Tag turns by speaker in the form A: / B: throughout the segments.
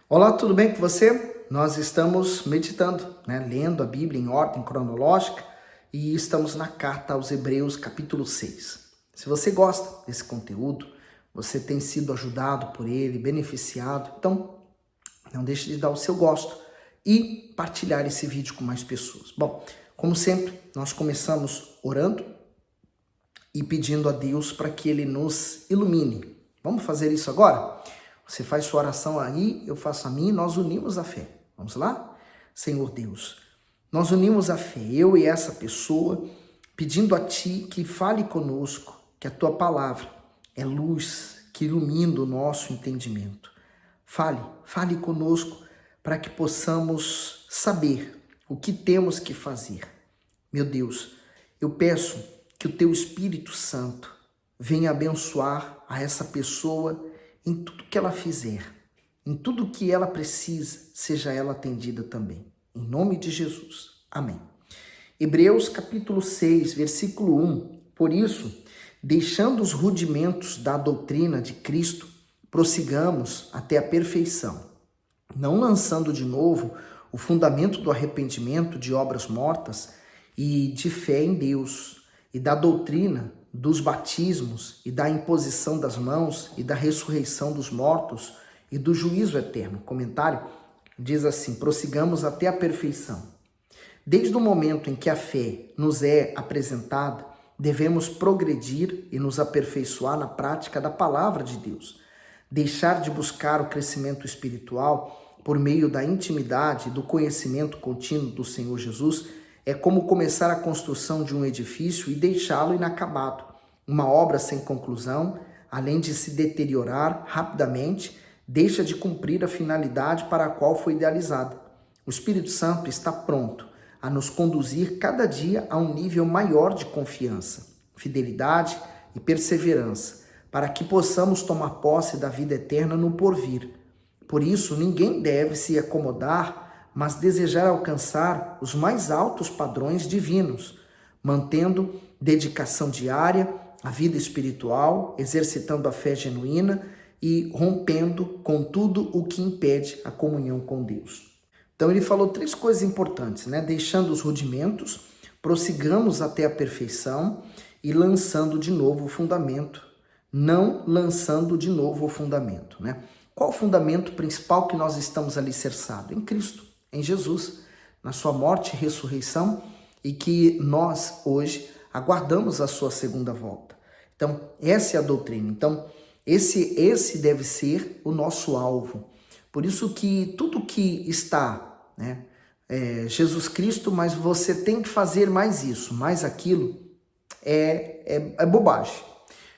A: Olá, tudo bem com você? Nós estamos meditando, lendo a Bíblia em ordem cronológica e estamos na carta aos Hebreus, capítulo 6. Se você gosta desse conteúdo, você tem sido ajudado por ele, beneficiado, então não deixe de dar o seu gosto e partilhar esse vídeo com mais pessoas. Bom, como sempre, nós começamos orando e pedindo a Deus para que Ele nos ilumine. Vamos fazer isso agora? Você faz sua oração aí, eu faço a minha, nós unimos a fé. Vamos lá? Senhor Deus, nós unimos a fé, eu e essa pessoa, pedindo a Ti que fale conosco, que a Tua palavra é luz que ilumina o nosso entendimento. Fale conosco para que possamos saber o que temos que fazer. Meu Deus, eu peço que o Teu Espírito Santo venha abençoar a essa pessoa em tudo que ela fizer, em tudo que ela precisa, seja ela atendida também. Em nome de Jesus. Amém. Hebreus capítulo 6, versículo 1. Por isso, deixando os rudimentos da doutrina de Cristo, prossigamos até a perfeição, não lançando de novo o fundamento do arrependimento de obras mortas e de fé em Deus, e da doutrina dos batismos e da imposição das mãos e da ressurreição dos mortos e do juízo eterno. O comentário diz assim: prossigamos até a perfeição. Desde o momento em que a fé nos é apresentada, devemos progredir e nos aperfeiçoar na prática da palavra de Deus. Deixar de buscar o crescimento espiritual por meio da intimidade e do conhecimento contínuo do Senhor Jesus é como começar a construção de um edifício e deixá-lo inacabado. Uma obra sem conclusão, além de se deteriorar rapidamente, deixa de cumprir a finalidade para a qual foi idealizada. O Espírito Santo está pronto a nos conduzir cada dia a um nível maior de confiança, fidelidade e perseverança, para que possamos tomar posse da vida eterna no porvir. Por isso, ninguém deve se acomodar, mas desejar alcançar os mais altos padrões divinos, mantendo dedicação diária à vida espiritual, exercitando a fé genuína e rompendo com tudo o que impede a comunhão com Deus. Então ele falou três coisas importantes, Deixando os rudimentos, prossigamos até a perfeição e lançando de novo o fundamento, não lançando de novo o fundamento, Qual o fundamento principal que nós estamos alicerçados? Em Cristo, em Jesus, na sua morte e ressurreição, e que nós hoje aguardamos a sua segunda volta. Então, essa é a doutrina. Então, esse deve ser o nosso alvo. Por isso que tudo que está, Jesus Cristo, mas você tem que fazer mais isso, mais aquilo, é bobagem.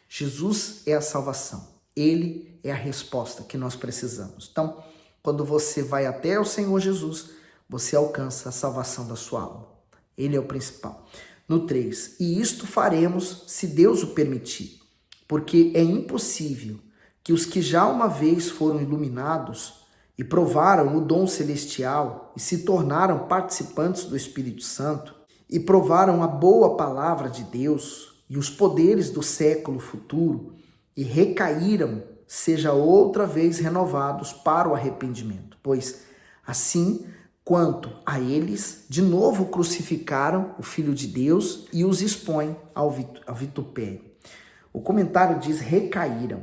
A: Jesus é a salvação. Ele é a resposta que nós precisamos. Então, quando você vai até o Senhor Jesus, você alcança a salvação da sua alma. Ele é o principal. No 3, e isto faremos se Deus o permitir, porque é impossível que os que já uma vez foram iluminados e provaram o dom celestial e se tornaram participantes do Espírito Santo e provaram a boa palavra de Deus e os poderes do século futuro e recaíram, seja outra vez renovados para o arrependimento, pois assim quanto a eles, de novo crucificaram o Filho de Deus e os expõem ao vitupério. O comentário diz recaíram.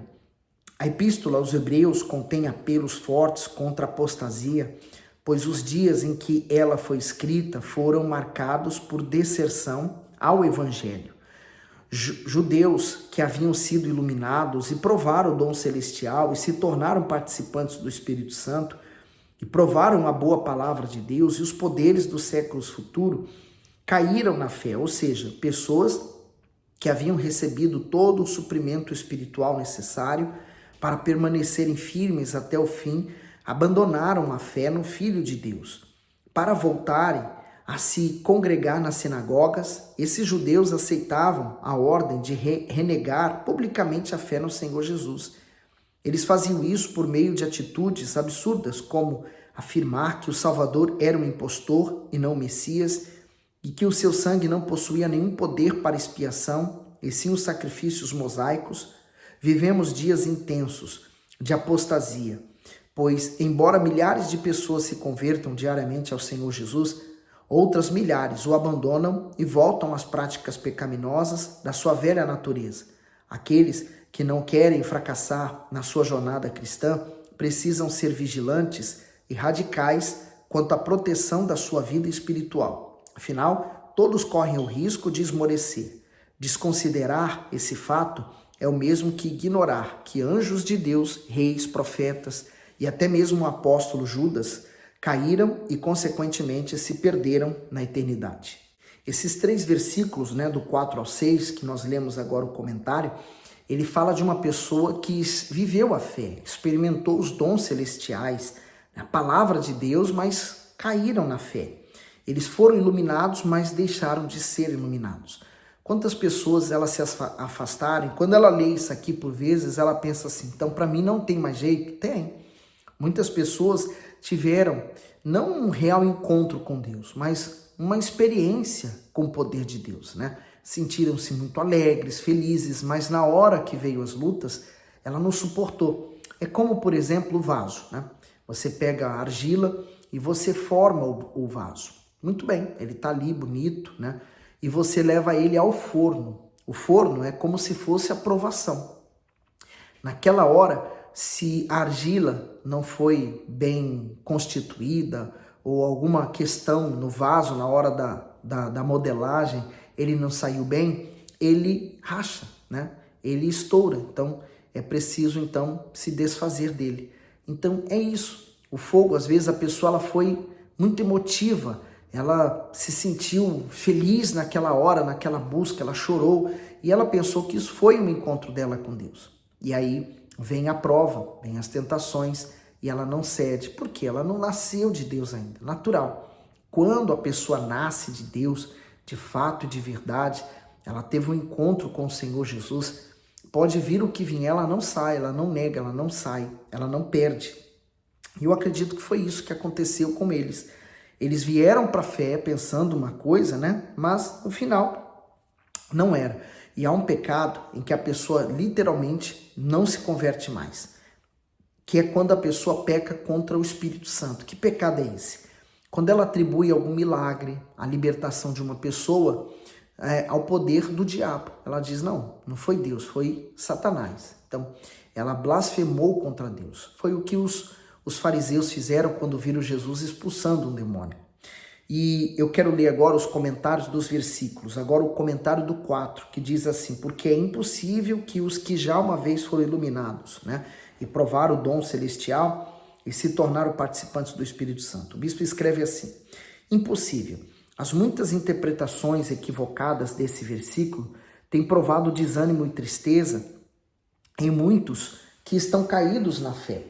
A: A epístola aos Hebreus contém apelos fortes contra a apostasia, pois os dias em que ela foi escrita foram marcados por deserção ao Evangelho. Judeus que haviam sido iluminados e provaram o dom celestial e se tornaram participantes do Espírito Santo e provaram a boa palavra de Deus e os poderes dos séculos futuros, caíram na fé, ou seja, pessoas que haviam recebido todo o suprimento espiritual necessário para permanecerem firmes até o fim, abandonaram a fé no Filho de Deus. Para voltarem a se congregar nas sinagogas, esses judeus aceitavam a ordem de renegar publicamente a fé no Senhor Jesus. Eles faziam isso por meio de atitudes absurdas, como afirmar que o Salvador era um impostor e não o Messias, e que o seu sangue não possuía nenhum poder para expiação, e sim os sacrifícios mosaicos. Vivemos dias intensos de apostasia. Pois, embora milhares de pessoas se convertam diariamente ao Senhor Jesus, outras milhares o abandonam e voltam às práticas pecaminosas da sua velha natureza. Aqueles que não querem fracassar na sua jornada cristã precisam ser vigilantes e radicais quanto à proteção da sua vida espiritual. Afinal, todos correm o risco de esmorecer. Desconsiderar esse fato é o mesmo que ignorar que anjos de Deus, reis, profetas e até mesmo o apóstolo Judas caíram e, consequentemente, se perderam na eternidade. Esses 3 versículos, do 4 ao 6, que nós lemos agora o comentário, ele fala de uma pessoa que viveu a fé, experimentou os dons celestiais, a palavra de Deus, mas caíram na fé. Eles foram iluminados, mas deixaram de ser iluminados. Quantas pessoas elas se afastaram? Quando ela lê isso aqui, por vezes, ela pensa assim, então para mim não tem mais jeito? Tem. Muitas pessoas tiveram não um real encontro com Deus, mas uma experiência com o poder de Deus, Sentiram-se muito alegres, felizes, mas na hora que veio as lutas, ela não suportou. É como, por exemplo, o vaso, Você pega a argila e você forma o vaso. Muito bem, ele está ali bonito, E você leva ele ao forno. O forno é como se fosse a provação. Naquela hora, se a argila não foi bem constituída ou alguma questão no vaso na hora da modelagem, ele não saiu bem, ele racha, Ele estoura. Então, é preciso se desfazer dele. Então, é isso. O fogo, às vezes, a pessoa ela foi muito emotiva, ela se sentiu feliz naquela hora, naquela busca, ela chorou e ela pensou que isso foi um encontro dela com Deus. E aí vem a prova, vem as tentações e ela não cede, porque ela não nasceu de Deus ainda, natural. Quando a pessoa nasce de Deus, de fato e de verdade, ela teve um encontro com o Senhor Jesus, pode vir o que vier, ela não sai, ela não nega, ela não sai, ela não perde. E eu acredito que foi isso que aconteceu com eles. Eles vieram para a fé pensando uma coisa, mas no final não era. E há um pecado em que a pessoa literalmente não se converte mais, que é quando a pessoa peca contra o Espírito Santo. Que pecado é esse? Quando ela atribui algum milagre, a libertação de uma pessoa, ao poder do diabo. Ela diz, não foi Deus, foi Satanás. Então, ela blasfemou contra Deus. Foi o que os fariseus fizeram quando viram Jesus expulsando um demônio. E eu quero ler agora os comentários dos versículos. Agora o comentário do 4, que diz assim, porque é impossível que os que já uma vez foram iluminados, e provaram o dom celestial e se tornaram participantes do Espírito Santo. O bispo escreve assim, impossível. As muitas interpretações equivocadas desse versículo têm provado desânimo e tristeza em muitos que estão caídos na fé,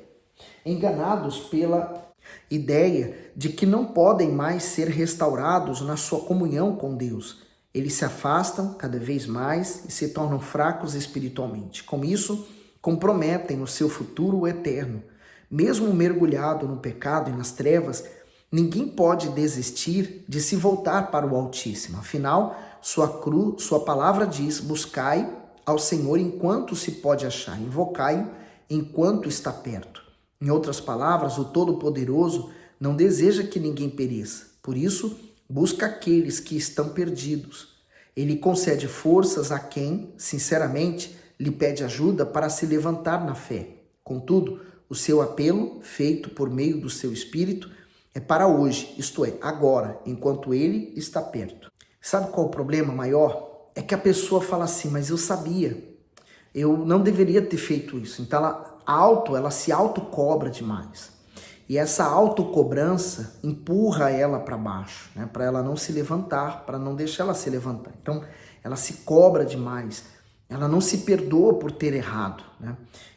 A: enganados pela ideia de que não podem mais ser restaurados na sua comunhão com Deus. Eles se afastam cada vez mais e se tornam fracos espiritualmente. Com isso, comprometem o seu futuro eterno. Mesmo mergulhado no pecado e nas trevas, ninguém pode desistir de se voltar para o Altíssimo. Afinal, sua palavra diz, buscai ao Senhor enquanto se pode achar, invocai-o enquanto está perto. Em outras palavras, o Todo-Poderoso não deseja que ninguém pereça. Por isso, busca aqueles que estão perdidos. Ele concede forças a quem, sinceramente, lhe pede ajuda para se levantar na fé. Contudo, o seu apelo, feito por meio do seu Espírito, é para hoje, isto é, agora, enquanto ele está perto. Sabe qual é o problema maior? É que a pessoa fala assim, mas eu sabia, eu não deveria ter feito isso. Então ela se autocobra demais. E essa autocobrança empurra ela para baixo, para ela não se levantar, para não deixar ela se levantar. Então ela se cobra demais, ela não se perdoa por ter errado,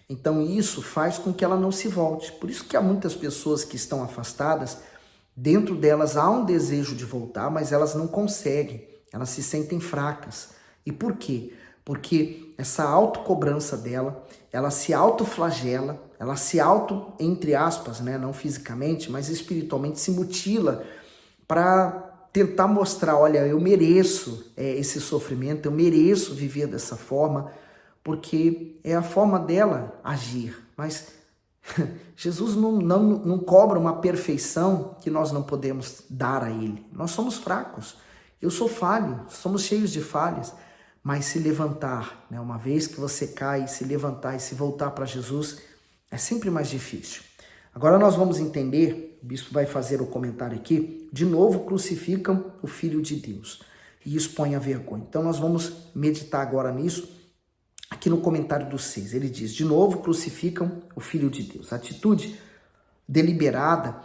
A: Então isso faz com que ela não se volte. Por isso que há muitas pessoas que estão afastadas, dentro delas há um desejo de voltar, mas elas não conseguem, elas se sentem fracas. E por quê? Porque essa autocobrança dela, ela se autoflagela, ela se auto, entre aspas, não fisicamente, mas espiritualmente se mutila para tentar mostrar, olha, eu mereço esse sofrimento, eu mereço viver dessa forma, porque é a forma dela agir. Mas Jesus não cobra uma perfeição que nós não podemos dar a Ele. Nós somos fracos. Eu sou falho, somos cheios de falhas. Mas se levantar, né, uma vez que você cai, se levantar e se voltar para Jesus, é sempre mais difícil. Agora nós vamos entender, o bispo vai fazer o comentário aqui, de novo crucificam o Filho de Deus e expõem a vergonha. Então nós vamos meditar agora nisso, aqui no comentário do 6. Ele diz, de novo crucificam o Filho de Deus. A atitude deliberada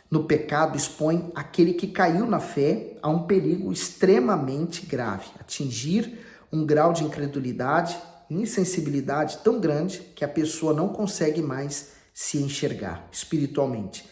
A: no pecado expõe aquele que caiu na fé a um perigo extremamente grave, atingir um grau de incredulidade e insensibilidade tão grande que a pessoa não consegue mais se enxergar espiritualmente.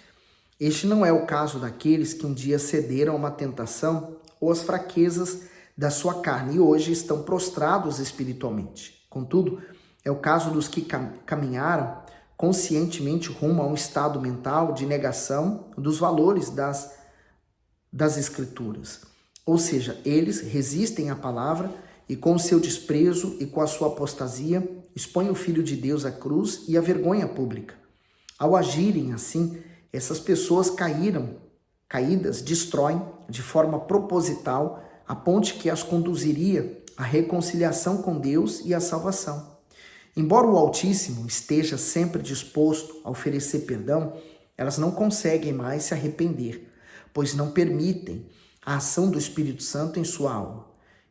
A: Este não é o caso daqueles que um dia cederam a uma tentação ou às fraquezas da sua carne e hoje estão prostrados espiritualmente. Contudo, é o caso dos que caminharam conscientemente rumo a um estado mental de negação dos valores das Escrituras. Ou seja, eles resistem à palavra e com o seu desprezo e com a sua apostasia, expõem o Filho de Deus à cruz e à vergonha pública. Ao agirem assim, essas pessoas caídas, destroem de forma proposital a ponte que as conduziria à reconciliação com Deus e à salvação. Embora o Altíssimo esteja sempre disposto a oferecer perdão, elas não conseguem mais se arrepender, pois não permitem a ação do Espírito Santo em sua alma.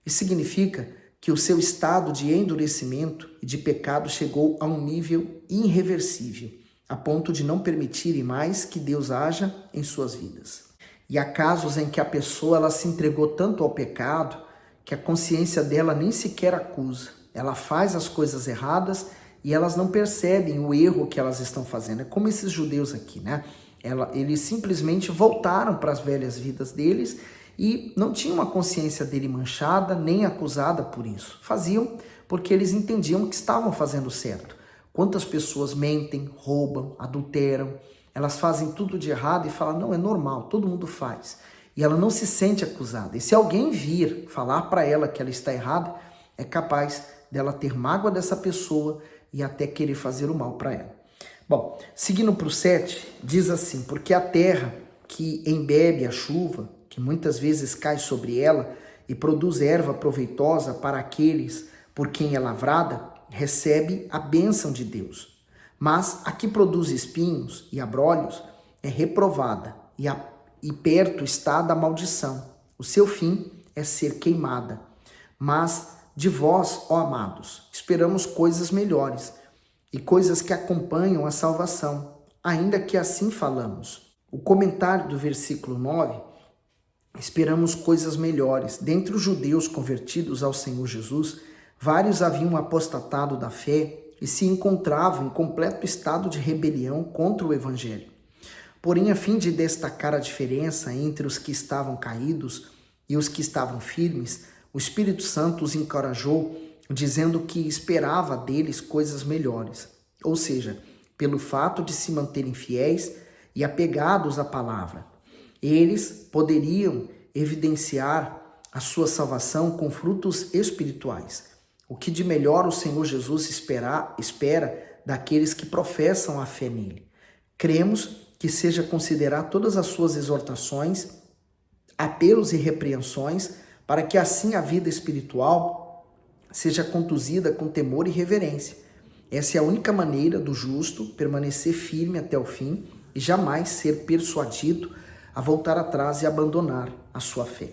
A: Isso significa que o seu estado de endurecimento e de pecado chegou a um nível irreversível, a ponto de não permitirem mais que Deus haja em suas vidas. E há casos em que a pessoa ela se entregou tanto ao pecado que a consciência dela nem sequer acusa. Ela faz as coisas erradas e elas não percebem o erro que elas estão fazendo. É como esses judeus aqui, né? Eles simplesmente voltaram para as velhas vidas deles e não tinham uma consciência dele manchada, nem acusada por isso. Faziam porque eles entendiam que estavam fazendo certo. Quantas pessoas mentem, roubam, adulteram, elas fazem tudo de errado e falam, não, é normal, todo mundo faz. E ela não se sente acusada. E se alguém vir falar para ela que ela está errada, é capaz dela ter mágoa dessa pessoa e até querer fazer o mal para ela. Bom, seguindo para o 7, diz assim, porque a terra que embebe a chuva, que muitas vezes cai sobre ela e produz erva proveitosa para aqueles por quem é lavrada, recebe a bênção de Deus. Mas a que produz espinhos e abrolhos é reprovada e perto está da maldição. O seu fim é ser queimada. Mas de vós, ó amados, esperamos coisas melhores e coisas que acompanham a salvação, ainda que assim falamos. O comentário do versículo 9, esperamos coisas melhores. Dentre os judeus convertidos ao Senhor Jesus, vários haviam apostatado da fé e se encontravam em completo estado de rebelião contra o Evangelho. Porém, a fim de destacar a diferença entre os que estavam caídos e os que estavam firmes, o Espírito Santo os encorajou, dizendo que esperava deles coisas melhores. Ou seja, pelo fato de se manterem fiéis e apegados à palavra. Eles poderiam evidenciar a sua salvação com frutos espirituais. O que de melhor o Senhor Jesus espera daqueles que professam a fé nele. Cremos que seja considerar todas as suas exortações, apelos e repreensões, para que assim a vida espiritual seja conduzida com temor e reverência. Essa é a única maneira do justo permanecer firme até o fim e jamais ser persuadido a voltar atrás e abandonar a sua fé.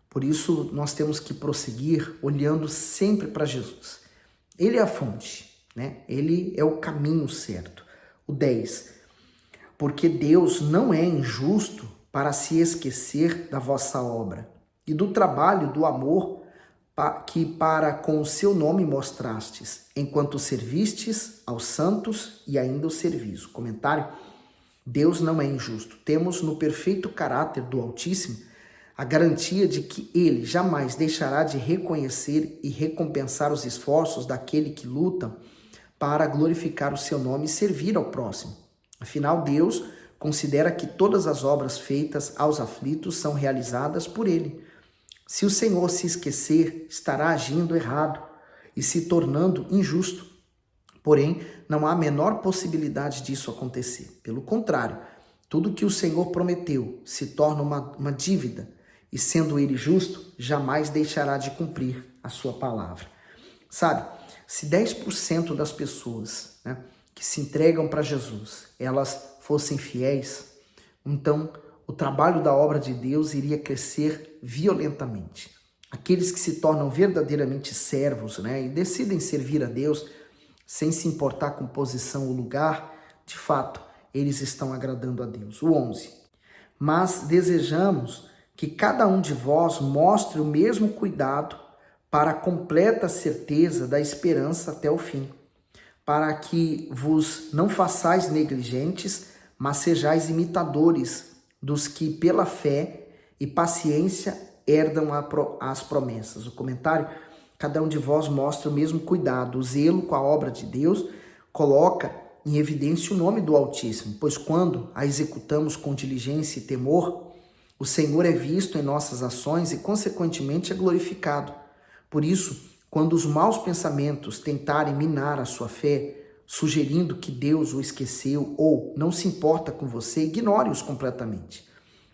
A: Por isso, nós temos que prosseguir olhando sempre para Jesus. Ele é a fonte, né? Ele é o caminho certo. O 10. Porque Deus não é injusto para se esquecer da vossa obra e do trabalho, do amor que para com o seu nome mostrastes, enquanto servistes aos santos e ainda o serviço. Comentário: Deus não é injusto. Temos no perfeito caráter do Altíssimo a garantia de que ele jamais deixará de reconhecer e recompensar os esforços daquele que luta para glorificar o seu nome e servir ao próximo. Afinal, Deus considera que todas as obras feitas aos aflitos são realizadas por ele. Se o Senhor se esquecer, estará agindo errado e se tornando injusto. Porém, não há a menor possibilidade disso acontecer. Pelo contrário, tudo que o Senhor prometeu se torna uma dívida, e sendo Ele justo, jamais deixará de cumprir a sua palavra. Sabe, se 10% das pessoas, né, que se entregam para Jesus, elas fossem fiéis, então o trabalho da obra de Deus iria crescer violentamente. Aqueles que se tornam verdadeiramente servos, né, e decidem servir a Deus sem se importar com posição ou lugar, de fato, eles estão agradando a Deus. O 11. Mas desejamos que cada um de vós mostre o mesmo cuidado para a completa certeza da esperança até o fim, para que vos não façais negligentes, mas sejais imitadores dos que pela fé e paciência herdam as promessas. O comentário: cada um de vós mostra o mesmo cuidado, o zelo com a obra de Deus, coloca em evidência o nome do Altíssimo, pois quando a executamos com diligência e temor, o Senhor é visto em nossas ações e, consequentemente, é glorificado. Por isso, quando os maus pensamentos tentarem minar a sua fé, sugerindo que Deus o esqueceu ou não se importa com você, ignore-os completamente.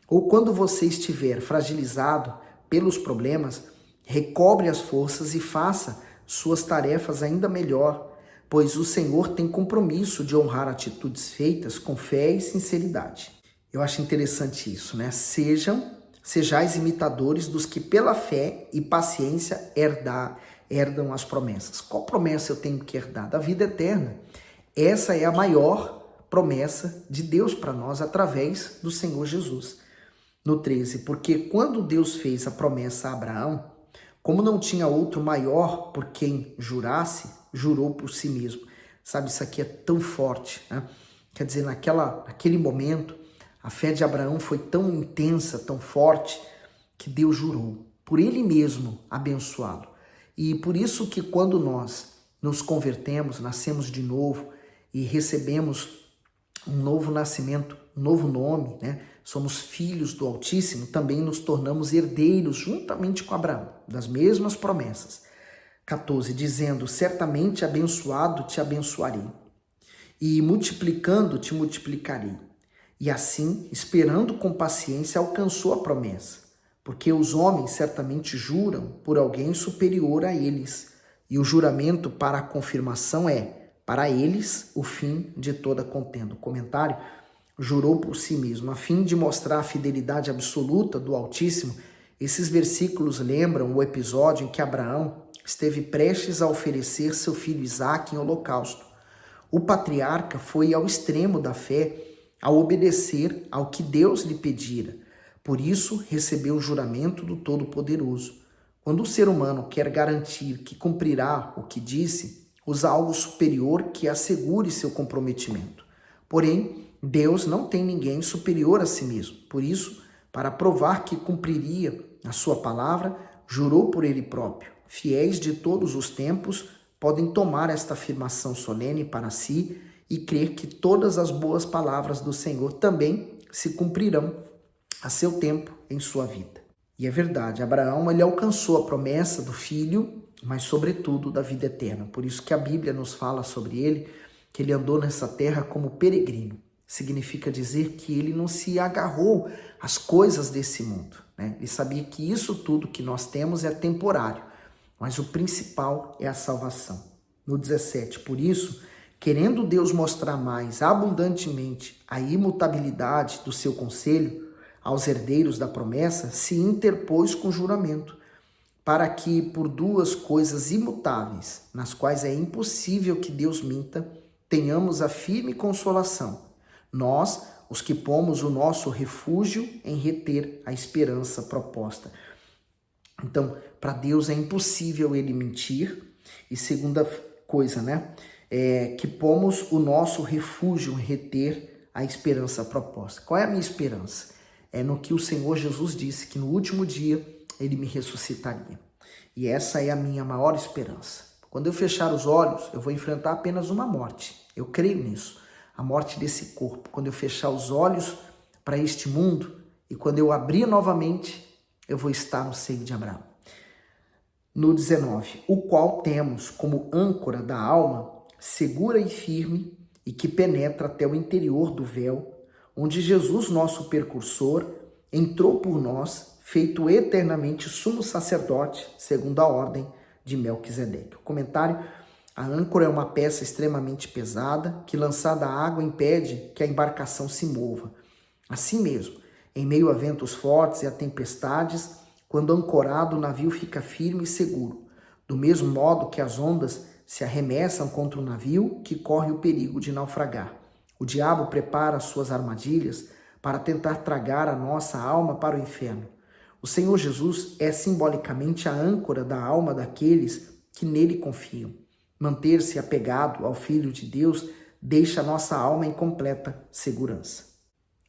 A: Ou quando você estiver fragilizado pelos problemas, recobre as forças e faça suas tarefas ainda melhor, pois o Senhor tem compromisso de honrar atitudes feitas com fé e sinceridade. Eu acho interessante isso, né? Sejais imitadores dos que pela fé e paciência herdam as promessas. Qual promessa eu tenho que herdar? Da vida eterna. Essa é a maior promessa de Deus para nós através do Senhor Jesus. No 13, porque quando Deus fez a promessa a Abraão, como não tinha outro maior por quem jurasse, jurou por si mesmo. Sabe, isso aqui é tão forte, né? Quer dizer, naquele momento, a fé de Abraão foi tão intensa, tão forte, que Deus jurou por ele mesmo abençoá-lo. E por isso que quando nós nos convertemos, nascemos de novo e recebemos um novo nascimento, um novo nome, né? Somos filhos do Altíssimo, também nos tornamos herdeiros juntamente com Abraão, das mesmas promessas. 14, dizendo: certamente abençoado te abençoarei, e multiplicando te multiplicarei. E assim, esperando com paciência, alcançou a promessa, porque os homens certamente juram por alguém superior a eles, e o juramento para a confirmação é, para eles, o fim de toda contenda. O comentário: jurou por si mesmo, a fim de mostrar a fidelidade absoluta do Altíssimo. Esses versículos lembram o episódio em que Abraão esteve prestes a oferecer seu filho Isaque em holocausto. O patriarca foi ao extremo da fé ao obedecer ao que Deus lhe pedira. Por isso, recebeu o juramento do Todo-Poderoso. Quando o ser humano quer garantir que cumprirá o que disse, usa algo superior que assegure seu comprometimento. Porém, Deus não tem ninguém superior a si mesmo. Por isso, para provar que cumpriria a sua palavra, jurou por ele próprio. Fiéis de todos os tempos podem tomar esta afirmação solene para si e crer que todas as boas palavras do Senhor também se cumprirão a seu tempo em sua vida. E é verdade, Abraão ele alcançou a promessa do filho, mas sobretudo da vida eterna. Por isso que a Bíblia nos fala sobre ele, que ele andou nessa terra como peregrino. Significa dizer que ele não se agarrou às coisas desse mundo, né? Ele sabia que isso tudo que nós temos é temporário, mas o principal é a salvação. No 17, por isso, querendo Deus mostrar mais abundantemente a imutabilidade do seu conselho aos herdeiros da promessa, se interpôs com juramento, para que por duas coisas imutáveis, nas quais é impossível que Deus minta, tenhamos a firme consolação, nós, os que pomos o nosso refúgio em reter a esperança proposta. Então, para Deus é impossível ele mentir. E segunda coisa, né? Que pomos o nosso refúgio em reter a esperança proposta. Qual é a minha esperança? É no que o Senhor Jesus disse, que no último dia ele me ressuscitaria. E essa é a minha maior esperança. Quando eu fechar os olhos, eu vou enfrentar apenas uma morte. Eu creio nisso. A morte desse corpo. Quando eu fechar os olhos para este mundo e quando eu abrir novamente, eu vou estar no seio de Abraão. No 19, o qual temos como âncora da alma, segura e firme e que penetra até o interior do véu, onde Jesus, nosso precursor, entrou por nós, feito eternamente sumo sacerdote, segundo a ordem de Melquisedeque. O comentário: a âncora é uma peça extremamente pesada que, lançada à água, impede que a embarcação se mova. Assim mesmo, em meio a ventos fortes e a tempestades, quando ancorado, o navio fica firme e seguro, do mesmo modo que as ondas se arremessam contra o navio que corre o perigo de naufragar. O diabo prepara suas armadilhas para tentar tragar a nossa alma para o inferno. O Senhor Jesus é simbolicamente a âncora da alma daqueles que nele confiam. Manter-se apegado ao Filho de Deus deixa a nossa alma em completa segurança.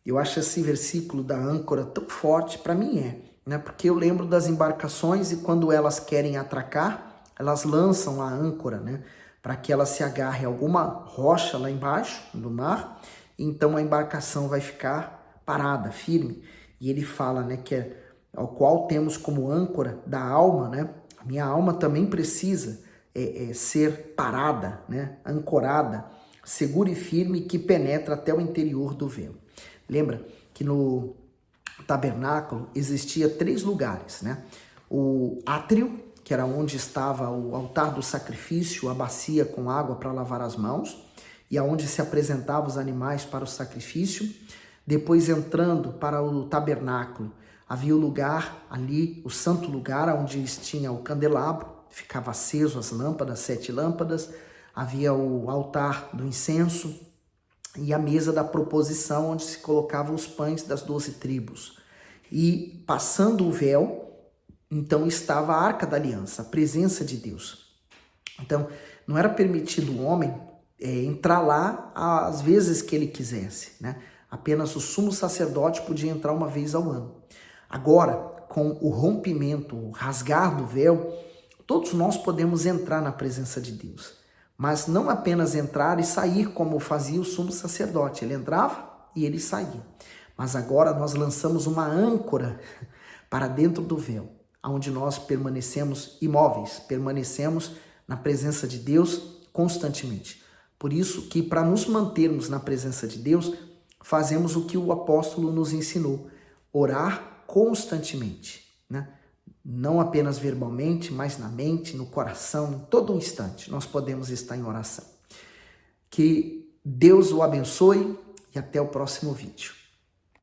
A: Eu acho esse versículo da âncora tão forte, para mim né? Porque eu lembro das embarcações e quando elas querem atracar, elas lançam a âncora, né? Para que ela se agarre a alguma rocha lá embaixo do mar, então a embarcação vai ficar parada, firme. E ele fala, né, que ao qual temos como âncora da alma, né? A minha alma também precisa ser parada, né? Ancorada, segura e firme, que penetra até o interior do véu. Lembra que no tabernáculo existia 3 lugares, né? O átrio, que era onde estava o altar do sacrifício, a bacia com água para lavar as mãos, e aonde se apresentavam os animais para o sacrifício. Depois, entrando para o tabernáculo, havia o lugar ali, o santo lugar, onde tinha o candelabro, ficava aceso as lâmpadas, 7 lâmpadas, havia o altar do incenso, e a mesa da proposição, onde se colocavam os pães das 12 tribos. E passando o véu, então estava a Arca da Aliança, a presença de Deus. Então, não era permitido o homem entrar lá às vezes que ele quisesse, né? Apenas o sumo sacerdote podia entrar uma vez ao ano. Agora, com o rompimento, o rasgar do véu, todos nós podemos entrar na presença de Deus. Mas não apenas entrar e sair como fazia o sumo sacerdote. Ele entrava e ele saía. Mas agora nós lançamos uma âncora para dentro do véu, onde nós permanecemos imóveis, permanecemos na presença de Deus constantemente. Por isso que, para nos mantermos na presença de Deus, fazemos o que o apóstolo nos ensinou: orar constantemente, né? Não apenas verbalmente, mas na mente, no coração, em todo instante nós podemos estar em oração. Que Deus o abençoe e até o próximo vídeo.